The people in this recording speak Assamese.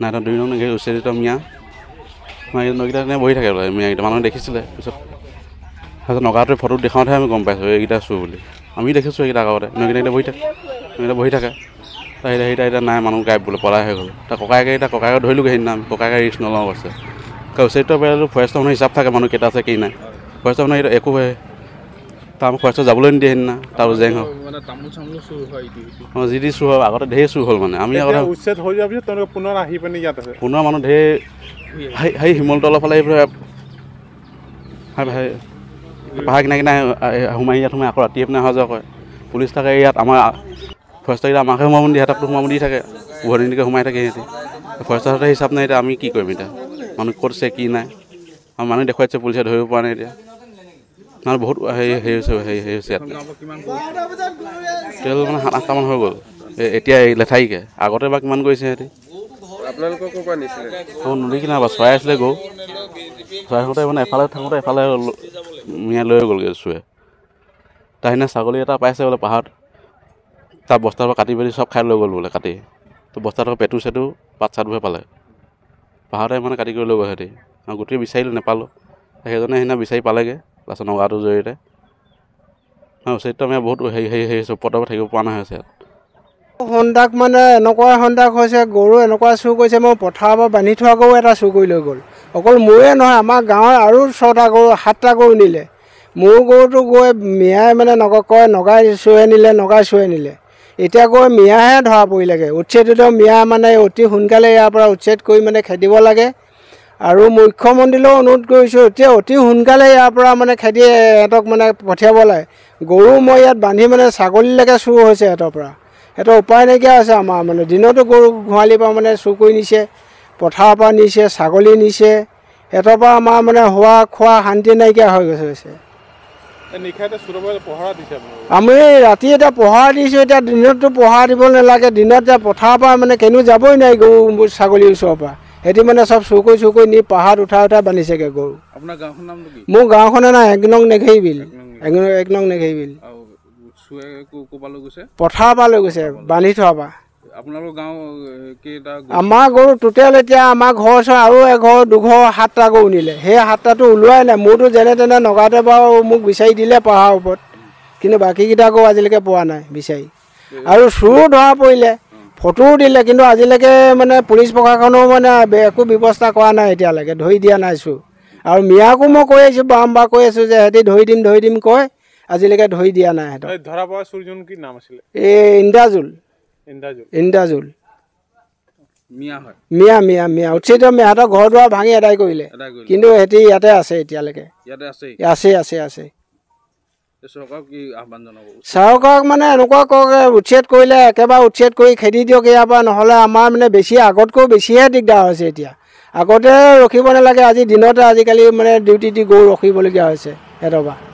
নাই এটা 2 নং উচ্ছেদিত মিয়া নগীটা এনে বহি থাকে বোলে মিয়াকেইটা মানুহে দেখিছিলে পিছত তাৰপিছত নগাটোৱে ফটো দেখাওঁতেহে আমি গম পাইছোঁ এইকেইটা চুৰ বুলি আমি দেখিছোঁ এইকেইটা আগতে নগীটা বহি থাকে সেইটা এতিয়া নাই মানুহ গায়ব বোলে পলাই হৈ গ'ল তাৰ ককায়েকে ধৰিলোগৈ সেইদিনা আমি ককায়েকে ৰিক্স নলওঁ কৈছে উচ্ছেদিত পাৰিলেতো ফৰেষ্টৰ মানুহ হিচাপ থাকে মানুহ কেইটা আছে কি নাই ফৰেষ্টৰ মানুহ একো তাৰ আমাক ফৰেষ্টৰ যাবলৈ নিদিয়ে সেইদিনা তাৰ জেং হ'ল অঁ যি চুৰ হ'ল আগতে ঢেৰ চুৰ হ'ল মানে আমি আগতে উচ্ছেদ হৈ যোৱাৰ পিছত তেওঁলোকে পুনৰ আহি পিনে ইয়াত আছে পুনৰ মানুহ ঢেৰ সেই শিমলতলৰ ফালে পাহাৰ কিনাই সোমাই ইয়াত সোমাই আকৌ ৰাতি পিনে অহা যোৱা কৰে পুলিচ থাকে ইয়াত আমাৰ ফৰেষ্টৰকেইটা আমাকহে সোমাব দিয়ে সিহঁতকতো সোমাব দি থাকে উভতিকে সোমাই থাকে সিহঁতি ফৰেষ্টৰ হিচাপ নাই এতিয়া আমি কি কৰিম এতিয়া মানুহ ক'ত আছে কি নাই আৰু মানুহ দেখুৱাইছে পুলিচে ধৰিব পৰা নাই এতিয়া মানে বহুত হেৰি হৈছে ইয়াত তেল মানে 7-8টামান হৈ গ'ল এতিয়া লেঠাৰিকৈ আগতে বা কিমান কৰিছে সিহঁতি নদী কিনাৰ পৰা চৰাই আছিলে গৰু চৰাই থাকোঁতে মানে এফালে থাকোঁতে এফালে মিয়া লৈ গ'লগৈ চুৰে তাৰ সিদিনা ছাগলী এটা পাইছে বোলে পাহাৰত তাৰ বস্তাৰ পৰা কাটি মেলি চব খাই লৈ গ'ল বোলে কাটি তো বস্তাটো পেটু চেটু পাত চাতবোৰহে পালে পাহাৰতে মানে কাটি কৰি লৈ গ'ল সিহঁতি আৰু গোটেই বিচাৰিলোঁ নেপালোঁ সেইজনে সেইদিনা বিচাৰি পালেগৈ লাষ্টত নগাটোৰ জৰিয়তে উচ্ছেদিত আমি বহুত হেৰি ওপৰত থাকিব পৰা নাই হৈছে সন্তাক মানে এনেকুৱা সন্তাক হৈছে গৰু এনেকুৱা চুৰ কৰিছে মই পথাৰৰ পৰা বান্ধি থোৱা গৰু এটা চুৰ কৰি লৈ গ'ল অকল মোৰে নহয় আমাৰ গাঁৱৰ আৰু 6টা গৰু 7টা গৰু নিলে মোৰ গৰুটো গৈ মিয়াই মানে কয় নগাই চুৰে নিলে এতিয়া গৈ মিয়াহে ধৰা পৰিলেগৈ উচ্ছেদিত মিয়া মানে অতি সোনকালে ইয়াৰ পৰা উচ্ছেদ কৰি মানে খেদিব লাগে আৰু মুখ্যমন্ত্ৰীলৈও অনুৰোধ কৰিছোঁ এতিয়া অতি সোনকালে ইয়াৰ পৰা মানে খেদি সিহঁতক মানে পঠিয়াব লাগে গৰু মই ইয়াত বান্ধি মানে ছাগলীলৈকে চুৰ হৈছে সিহঁতৰ পৰা সিহঁতৰ উপায় নাইকিয়া হৈছে আমাৰ মানে দিনতো গৰু গোহালিৰ পৰা মানে চুৰ কৰি নিছে পথাৰৰ পৰা নিছে ছাগলী নিছে সিহঁতৰ পৰা আমাৰ মানে খোৱা শান্তি নাইকিয়া হৈ গৈছে আমি ৰাতি এতিয়া পহৰা দিছোঁ এতিয়া দিনততো পহৰা দিব নালাগে দিনত এতিয়া পথাৰৰ পৰা মানে কেনিও যাবই নাই গৰু ছাগলীৰ ওচৰৰ পৰা সিহঁতি মানে চব চুৰ কৰি নি পাহাৰত উঠাই বান্ধিছেগৈ গৰু মোৰ গাঁওখনে নাই 1 নং নেঘেৰি বিল পথাৰৰ পৰা লৈ গৈছে বান্ধি থোৱাৰ পৰা আমাৰ গৰু টোটেল এতিয়া আমাৰ ঘৰ ওচৰ আৰু এঘৰ 2-7টা গৰু নিলে সেই 7টাটো ওলোৱাই নাই মোৰতো যেনে তেনে নগাতে বাৰু মোক বিচাৰি দিলে পাহাৰৰ ওপৰত কিন্তু বাকীকেইটা গৰু আজিলৈকে পোৱা নাই বিচাৰি আৰু চুৰো ধৰা পৰিলে ফটোও দিলে কিন্তু আজিলৈকে মানে পুলিচ প্ৰশাসনেও মানে একো ব্যৱস্থা কৰা নাই এতিয়ালৈকে ধৰি দিয়া নাই চুৰ আৰু মিয়াকো মই কৈ আছোঁ বাৰম্বাৰ কৈ আছোঁ যে সিহঁতি ধৰি দিম কয় আজিলৈকে ধৰি দিয়া নাই এই ইন্দাজুল মিয়া উচ্ছেদিত মিয়াহঁতৰ ঘৰ দুৱাৰ ভাঙি আদায় কৰিলে কিন্তু সিহঁতি ইয়াতে আছে এতিয়ালৈকে আছে চৰকাৰক মানে এনেকুৱা কওক উচ্ছেদ কৰিলে একেবাৰে উচ্ছেদ কৰি খেদি দিয়ক ইয়াৰ পৰা নহ'লে আমাৰ মানে আগতকৈ বেছিহে দিগদাৰ হৈছে এতিয়া আগতে ৰখিব নালাগে আজি দিনতে আজিকালি মানে ডিউটি দি গৰু ৰখিবলগীয়া হৈছে সিহঁতৰ পৰা